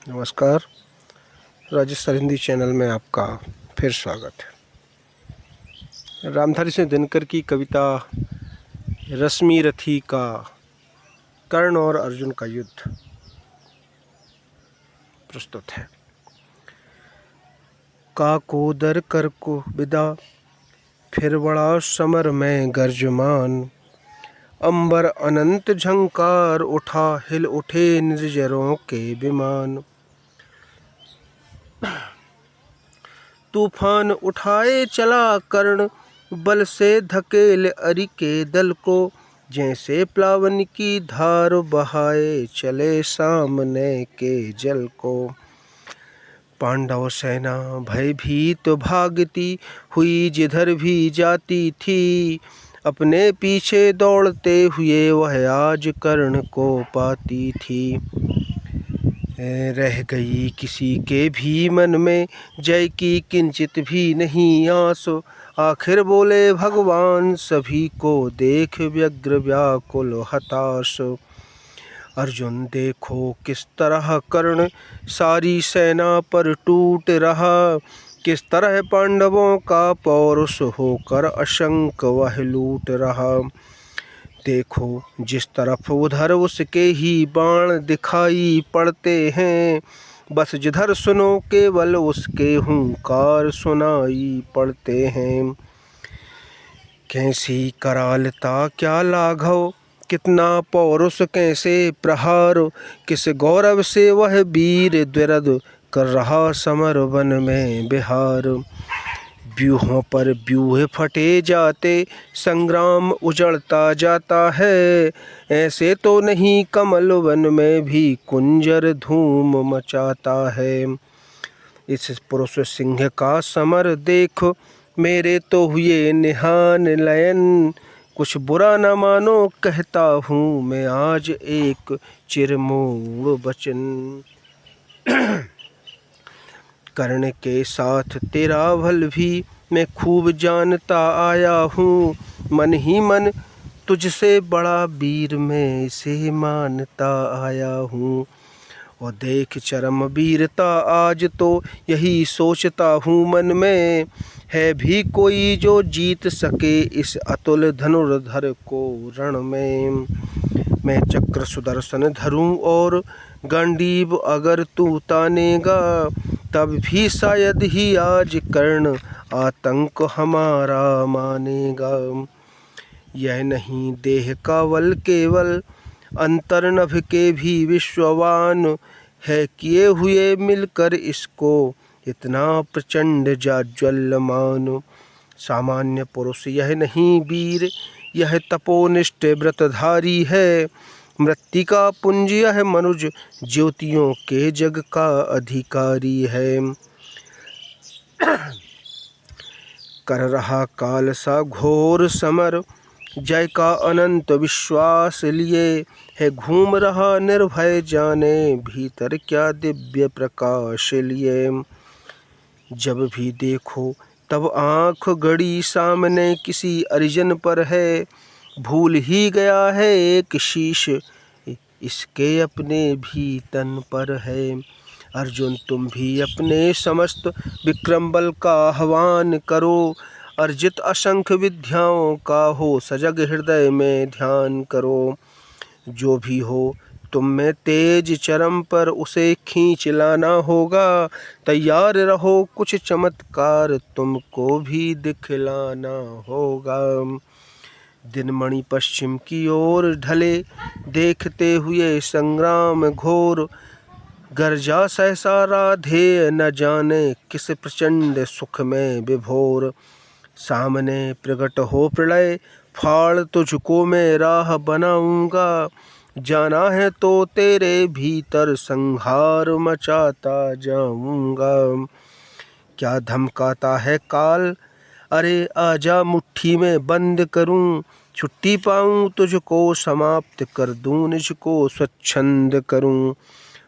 नमस्कार। राजस्थान हिंदी चैनल में आपका फिर स्वागत है। रामधारी सिंह दिनकर की कविता रश्मि रथी का कर्ण और अर्जुन का युद्ध प्रस्तुत है। काकोदर कर को विदा फिर बड़ा समर में गर्जमान, अंबर अनंत झंकार उठा हिल उठे निर्जरों के विमान। तूफान उठाए चला कर्ण बल से धकेल अरि के दल को, जैसे प्लावन की धार बहाए चले सामने के जल को। पांडव सेना भयभीत भागती हुई जिधर भी जाती थी, अपने पीछे दौड़ते हुए वह आज कर्ण को पाती थी। रह गई किसी के भी मन में जय की किंचित भी नहीं आस, आखिर बोले भगवान सभी को देख व्यग्र व्याकुल हताश। अर्जुन देखो किस तरह कर्ण सारी सेना पर टूट रहा, किस तरह पांडवों का पौरुष होकर असंख्य वह लूट रहा। देखो जिस तरफ उधर उसके ही बाण दिखाई पड़ते हैं, बस जिधर सुनो केवल उसके हुंकार सुनाई पड़ते हैं। कैसी करालता क्या लाघव कितना पौरुष कैसे प्रहार, किस गौरव से वह वीर द्विरथ कर रहा समर वन में बिहार। व्यूहों पर व्यूह फटे जाते संग्राम उजड़ता जाता है, ऐसे तो नहीं कमल वन में भी कुंजर धूम मचाता है। इस पुरुष सिंह का समर देख मेरे तो हुए निहान लयन, कुछ बुरा न मानो कहता हूँ मैं आज एक चिरमूल वचन। कर्ण के साथ तेरा भल भी मैं खूब जानता आया हूँ, मन ही मन तुझसे बड़ा वीर मैं इसे मानता आया हूँ। और देख चरम वीरता आज तो यही सोचता हूँ मन में, है भी कोई जो जीत सके इस अतुल धनुर्धर को रण में। मैं चक्र सुदर्शन धरूं और गांडीव अगर तू तानेगा, तब भी शायद ही आज कर्ण आतंक हमारा मानेगा। यह नहीं देह का बल केवल अंतर्नभ के भी विश्ववान, है किए हुए मिलकर इसको इतना प्रचंड जाज्वल्यमान। सामान्य पुरुष यह नहीं वीर यह तपोनिष्ठ व्रतधारी है, मृत्तिका पुंज यह मनुज ज्योतियों के जग का अधिकारी है। कर रहा काल सा घोर समर जय का अनंत विश्वास लिए, है घूम रहा निर्भय जाने भीतर क्या दिव्य प्रकाश लिए। जब भी देखो तब आँख गड़ी सामने किसी अरिजन पर है, भूल ही गया है एक शीश इसके अपने भी तन पर है। अर्जुन तुम भी अपने समस्त विक्रम बल का आह्वान करो, अर्जित असंख्य विद्याओं का हो सजग हृदय में ध्यान करो। जो भी हो तुम में तेज चरम पर उसे खींच लाना होगा, तैयार रहो कुछ चमत्कार तुमको भी दिखलाना होगा। दिनमणि पश्चिम की ओर ढले देखते हुए संग्राम घोर, गर्जा सहसा राधे न जाने किस प्रचंड सुख में विभोर। सामने प्रकट हो प्रलय फाड़ तुझको मैं राह बनाऊंगा, जाना है तो तेरे भीतर संहार मचाता जाऊंगा। क्या धमकाता है काल अरे आजा मुट्ठी में बंद करूं, छुट्टी पाऊं तुझको समाप्त कर दूं निजको स्वच्छंद करूं।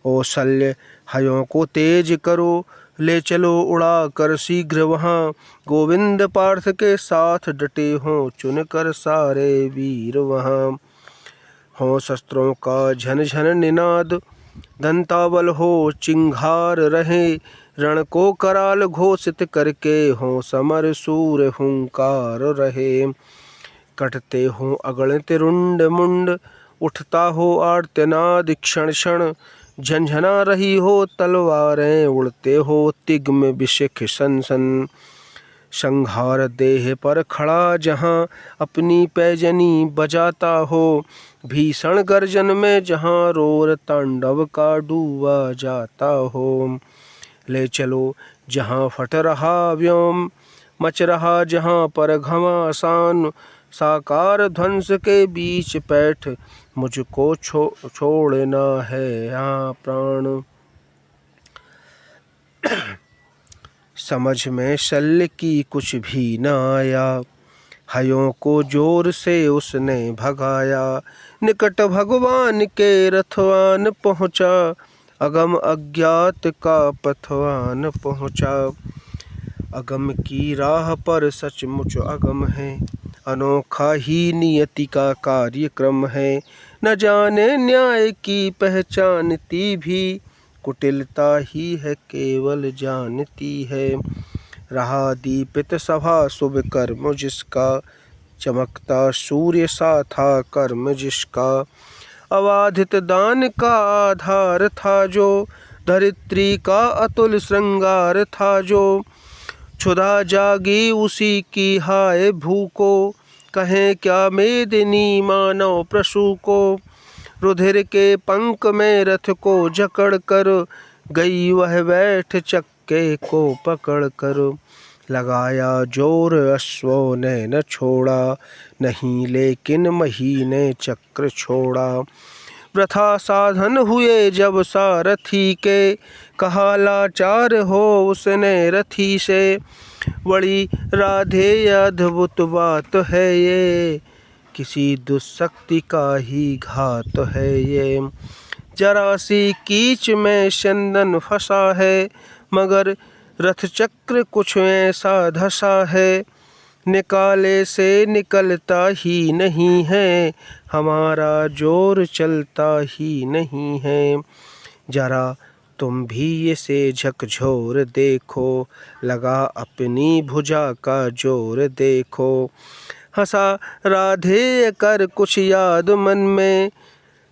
ओ शल्य हयों को तेज करो ले चलो उड़ा कर शीघ्र वहाँ, गोविंद पार्थ के साथ डटे हों चुनकर सारे वीर वहाँ। हों शस्त्रों का झन झन निनाद दंतावल हो चिंघार रहे, रण को कराल घोषित करके हो समर सूर हुंकार रहे। कटते हो अगणित रुंड मुंड, उठता हो आर्तनाद क्षण क्षण, झंझना रही हो तलवारें, उड़ते हो तिग्म विशिख सन सन। संहार देह पर खड़ा जहाँ अपनी पैजनी बजाता हो, भीषण गर्जन में जहाँ रोर तांडव का डूबा जाता हो। ले चलो जहाँ फट रहा व्योम, मच रहा जहाँ पर घमासान, साकार ध्वंस के बीच बैठ मुझको छोड़ना है यहाँ प्राण। समझ में शल्य की कुछ भी न आया, हयों को जोर से उसने भगाया। निकट भगवान के रथवान पहुँचा, अगम अज्ञात का पथवान पहुँचा। अगम की राह पर सचमुच अगम है, अनोखा ही नियति का कार्यक्रम है। न जाने न्याय की पहचानती भी, कुटिलता ही है केवल जानती है। रहा दीपित सभा शुभ कर्म जिसका, चमकता सूर्य सा था कर्म जिसका। अबाधित दान का आधार था जो, धरित्री का अतुल श्रृंगार था जो। क्षुधा जागी उसी की हाय भूको, कहें क्या मेदिनी मानव प्रसू को। रुधिर के पंख में रथ को जकड़ कर, गई वह बैठ चक्के को पकड़ कर। लगाया जोर अश्वों ने न छोड़ा, नहीं लेकिन मही ने चक्र छोड़ा। वृथा साधन हुए जब सारथी के, कहा लाचार हो उसने रथी से। बड़ी राधे अद्भुत बात है ये, किसी दुष्शक्ति का ही घात है ये। जरा सी कीच में चंदन फंसा है, मगर रथ चक्र कुछ ऐसा धसा है। निकाले से निकलता ही नहीं है, हमारा जोर चलता ही नहीं है। जरा तुम भी इसे झकझोर देखो, लगा अपनी भुजा का जोर देखो। हंसा राधे कर कुछ याद मन में,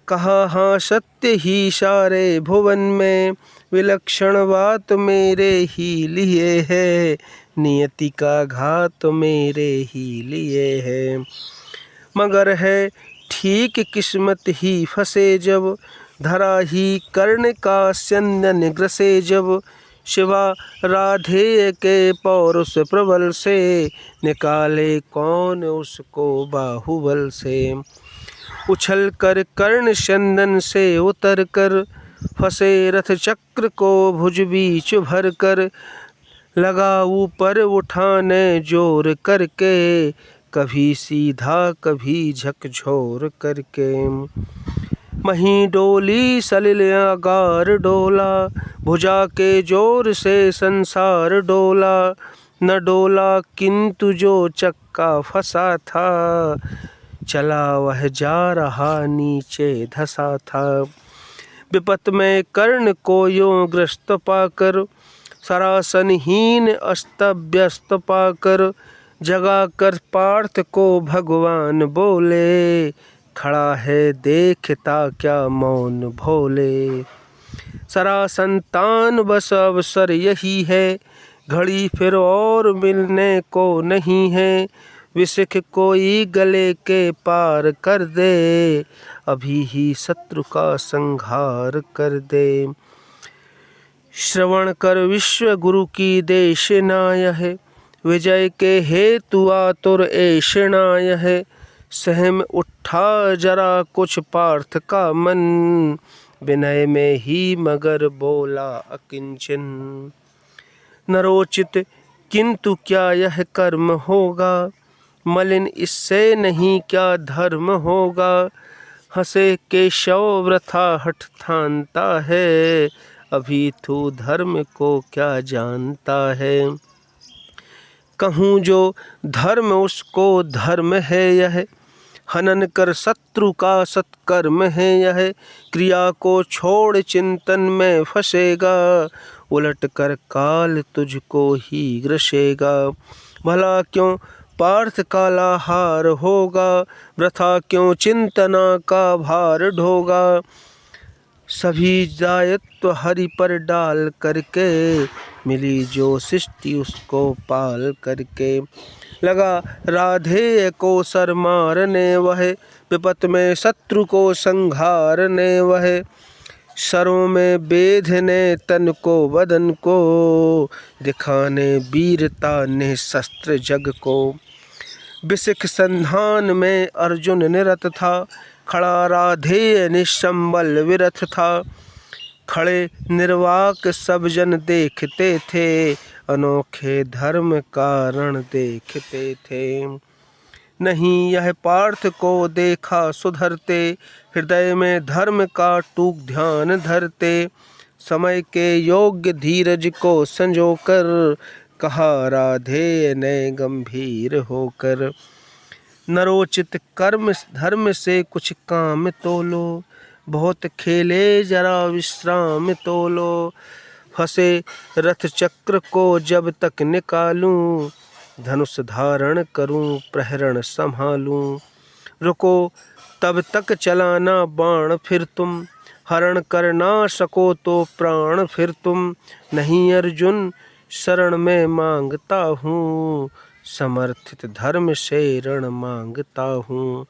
कहा हाँ सत्य ही सारे भुवन में। विलक्षण बात मेरे ही लिए है, नियति का घात मेरे ही लिए है। मगर है ठीक किस्मत ही फंसे जब, धरा ही कर्ण का स्यंदन ग्रसे जब। शिवा राधे के पौरुष प्रबल से, निकाले कौन उसको बाहुबल से। उछल कर कर्ण स्यंदन से उतर कर, फंसे रथ चक्र को भुज बीच भर कर। लगा ऊपर उठाने जोर करके, कभी सीधा कभी झकझोर करके। मही डोली सलिल आगार डोला, भुजा के जोर से संसार डोला। न डोला किंतु जो चक्का फंसा था, चला वह जा रहा नीचे धसा था। विपत में कर्ण को यों ग्रस्त पाकर, सरासनहीन अस्त व्यस्त पाकर। जगा कर पार्थ को भगवान बोले, खड़ा है देखता क्या मौन भोले। सरासंतान बस अवसर यही है, घड़ी फिर और मिलने को नहीं है। विशिख कोई गले के पार कर दे, अभी ही शत्रु का संहार कर दे। श्रवण कर विश्व गुरु की देशनाय है, विजय के हेतु आतुर ऐशनाय है। सहम उठा जरा कुछ पार्थ का मन, विनय में ही मगर बोला अकिंचन। नरोचित किंतु क्या यह कर्म होगा, मलिन इससे नहीं क्या धर्म होगा। हंसे केशव वृथा हठ ठानता है, अभी तू धर्म को क्या जानता है। कहूँ जो धर्म उसको धर्म है यह, हनन कर शत्रु का सत्कर्म है यह, क्रिया को छोड़ चिंतन में फंसेगा, उलट कर काल तुझको ही ग्रसेगा। भला क्यों पार्थ काला हार होगा, वृथा क्यों चिंतना का भार ढोगा। सभी दायित्व हरि पर डाल करके, मिली जो सृष्टि उसको पाल करके। लगा राधेय को सर मारने वह, विपत में शत्रु को संहारने वह। सरों में बेधने तन को बदन को, दिखाने वीरता ने शस्त्र जग को। बिसिख संधान में अर्जुन निरत था, खड़ा राधेय निशंबल विरथ था। खड़े निर्वाक सब जन देखते थे, अनोखे धर्म कारण देखते थे। नहीं यह पार्थ को देखा सुधरते, हृदय में धर्म का टूक ध्यान धरते। समय के योग्य धीरज को संजोकर, कहा राधेय ने गंभीर होकर। नरोचित कर्म धर्म से कुछ काम तोलो, बहुत खेले जरा विश्राम तोलो। फंसे रथ चक्र को जब तक निकालूं, धनुष धारण करूं प्रहरण संभालूं। रुको तब तक चलाना बाण फिर तुम, हरण कर ना सको तो प्राण फिर तुम। नहीं अर्जुन शरण में मांगता हूँ, समर्थित धर्म से रण मांगता हूँ।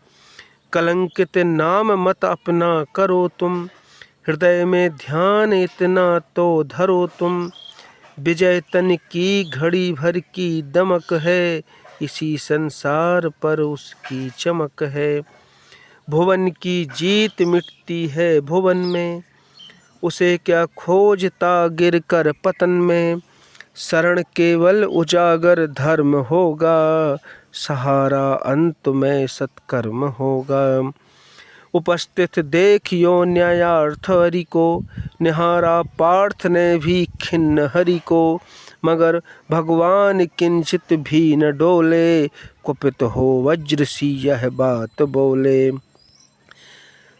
कलंकित नाम मत अपना करो तुम, हृदय में ध्यान इतना तो धरो तुम। विजय तन की घड़ी भर की दमक है, इसी संसार पर उसकी चमक है। भुवन की जीत मिटती है भुवन में, उसे क्या खोजता गिर कर पतन में। शरण केवल उजागर धर्म होगा, सहारा अंत में सत्कर्म होगा। उपस्थित देखियो न्यायार्थ हरि को, निहारा पार्थ ने भी खिन्न हरि को। मगर भगवान किंचित भी न डोले, कुपित हो वज्र सी यह बात बोले।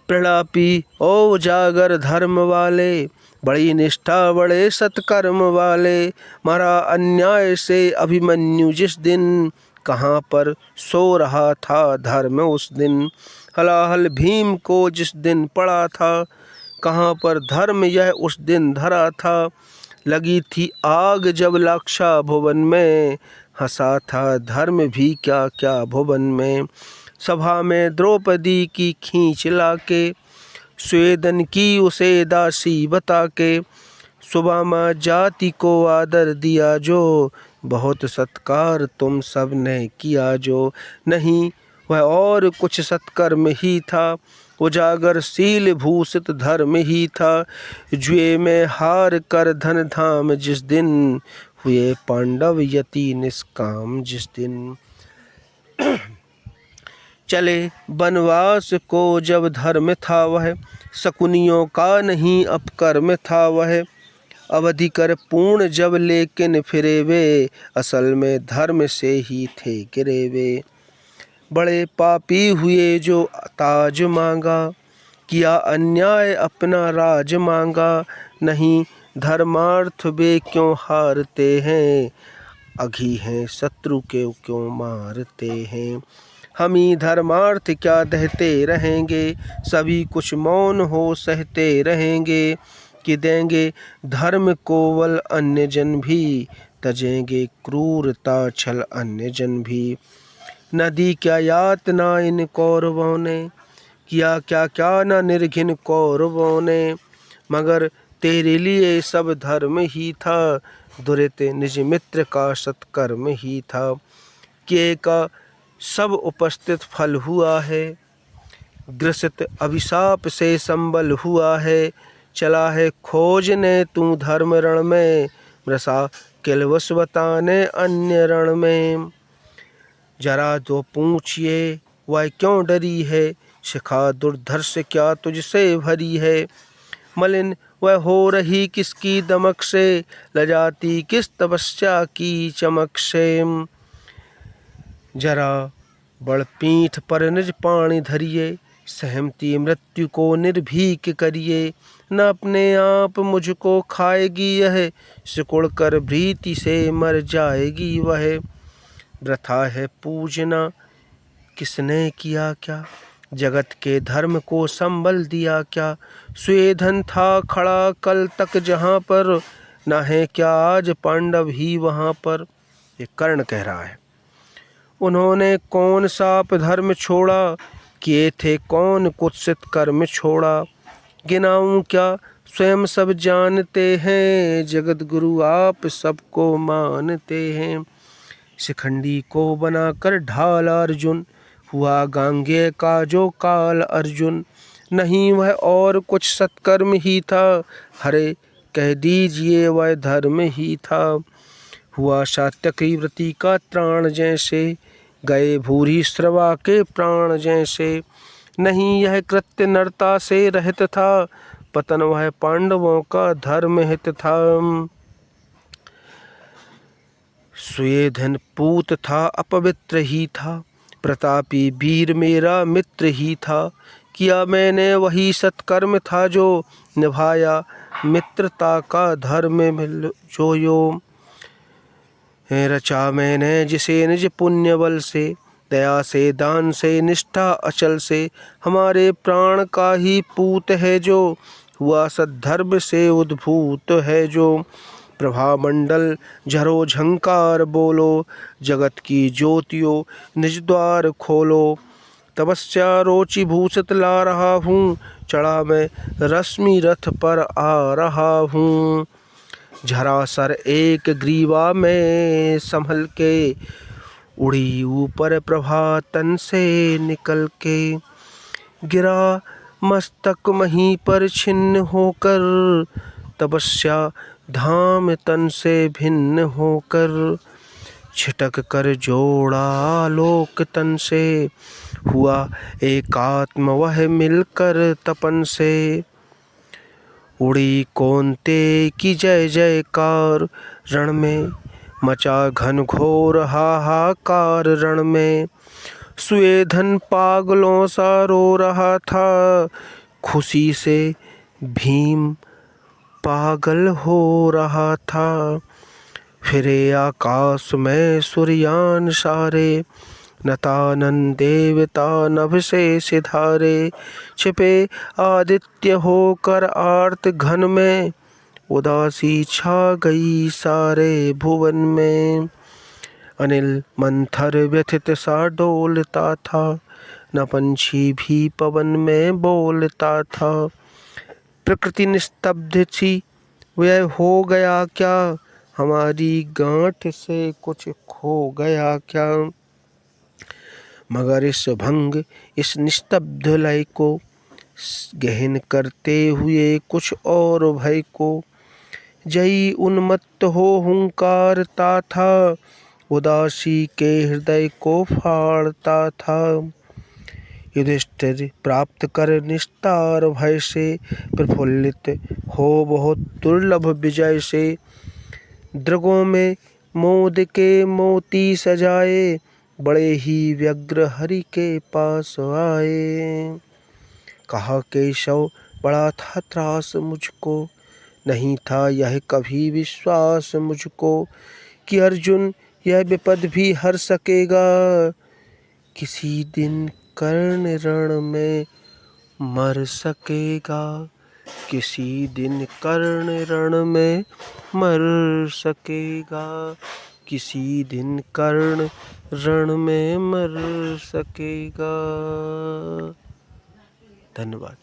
प्रलापी ओ उजागर धर्म वाले, बड़ी निष्ठा बड़े सत्कर्म वाले। मारा अन्याय से अभिमन्यु जिस दिन, कहाँ पर सो रहा था धर्म उस दिन। हलाहल भीम को जिस दिन पड़ा था, कहाँ पर धर्म यह उस दिन धरा था। लगी थी आग जब लाक्षा भुवन में, हंसा था धर्म भी क्या क्या भुवन में। सभा में द्रौपदी की खींच लाके, स्वेदन की उसे दासी बता के। सुदामा जाति को आदर दिया जो, बहुत सत्कार तुम सब ने किया जो। नहीं वह और कुछ सत्कर्म ही था, उजागर शील भूषित धर्म ही था। जुए में हार कर धन धाम जिस दिन, हुए पांडव यति निष्काम जिस दिन। चले वनवास को जब धर्म था वह, शकुनियों का नहीं अपकर्म था वह। अवधि कर पूर्ण जब लेकिन फिरे वे, असल में धर्म से ही थे गिरे वे। बड़े पापी हुए जो ताज मांगा, किया अन्याय अपना राज मांगा। नहीं धर्मार्थ वे क्यों हारते हैं, अघी हैं शत्रु के क्यों मारते हैं। हम ही धर्मार्थ क्या दहते रहेंगे, सभी कुछ मौन हो सहते रहेंगे। कि देंगे धर्म को बल अन्य जन भी, तजेंगे क्रूरता छल अन्य जन भी। नदी क्या यातना इन कौरवों ने, किया क्या क्या न निर्घिन कौरवों ने। मगर तेरे लिए सब धर्म ही था, दुरित निज मित्र का सत्कर्म ही था। किए का सब उपस्थित फल हुआ है, ग्रसित अभिशाप से संबल हुआ है। चला है खोजने तू धर्म रण में, मृषा किलवश बताने अन्य रण में। जरा तो पूछिए वह क्यों डरी है, शिखा दुर्धर्ष क्या तुझसे भरी है। मलिन वह हो रही किसकी दमक से, लजाती किस तपस्या की चमक से। जरा बड़ पीठ पर निज पाणी धरिए, सहमती मृत्यु को निर्भीक करिए। न अपने आप मुझको खाएगी यह, सिकुड़ कर भीति से मर जाएगी वह। वृथा है पूजना किसने किया क्या, जगत के धर्म को संबल दिया क्या। स्वेधन था खड़ा कल तक जहाँ पर, न है क्या आज पांडव ही वहाँ पर। ये कर्ण कह रहा है। उन्होंने कौन सा धर्म छोड़ा, किए थे कौन कुत्सित कर्म छोड़ा। गिनाऊं क्या स्वयं सब जानते हैं, जगत गुरु आप सबको मानते हैं। शिखंडी को बनाकर ढाल अर्जुन, हुआ गांगेय का जो काल अर्जुन। नहीं वह और कुछ सत्कर्म ही था, हरे कह दीजिए वह धर्म ही था। हुआ सात्यकी व्रती का त्राण जैसे, गए भूरी श्रवा के प्राण जैसे। नहीं यह कृत्य नरता से रहित था, पतन वह पांडवों का धर्म हित था। स्वेधन पूत था अपवित्र ही था, प्रतापी वीर मेरा मित्र ही था। किया मैंने वही सत्कर्म था जो, निभाया मित्रता का धर्म जो यो। रचा मैंने जिसे निज पुण्य बल से, दया से दान से निष्ठा अचल से। हमारे प्राण का ही पूत है जो, हुआ सद्धर्म से उद्भूत है जो। प्रभा मंडल झरो झंकार बोलो, जगत की ज्योतियों निज द्वार खोलो। तपस्या रोचि भूषित ला रहा हूँ, चढ़ा मैं रश्मि रथ पर आ रहा हूँ। झरासर एक ग्रीवा में संभल के, उड़ी ऊपर प्रभा तन से निकल के। गिरा मस्तक वहीं पर छिन्न होकर, तपस्या धाम तन से भिन्न होकर। छिटक कर जोड़ा लोक तन से, हुआ एकात्म वह मिलकर तपन से। उड़ी कौन्ते की जय जयकार, रण में मचा घन घोर हाहाकार रण में। स्वेधन पागलों सा रो रहा था, खुशी से भीम पागल हो रहा था। फिरे आकाश में सूर्यान सारे, नतानन देवता नभ से सिधारे। छिपे आदित्य होकर आर्त घन में, उदासी छा गई सारे भुवन में। अनिल मंथर व्यथित सा डोलता था, न पंछी भी पवन में बोलता था। प्रकृति निस्तब्ध सी, वह हो गया क्या, हमारी गांठ से कुछ खो गया क्या। मगर इस भंग इस निस्तब्ध लय को, गहन करते हुए कुछ और भय को। जई उन्मत्त हो हुंकारता था, उदासी के हृदय को फाड़ता था। युधिष्ठिर प्राप्त कर निस्तार भय से, प्रफुल्लित हो बहुत दुर्लभ विजय से। दृगों में मोद के मोती सजाए, बड़े ही व्यग्र हरि के पास आए। कहा केशव बड़ा था त्रास मुझको, नहीं था यह कभी विश्वास मुझको। कि अर्जुन यह विपद भी हर सकेगा, किसी दिन कर्ण रण में मर सकेगा। किसी दिन कर्ण रण में मर सकेगा। किसी दिन कर्ण रण में मर सकेगा। धन्यवाद।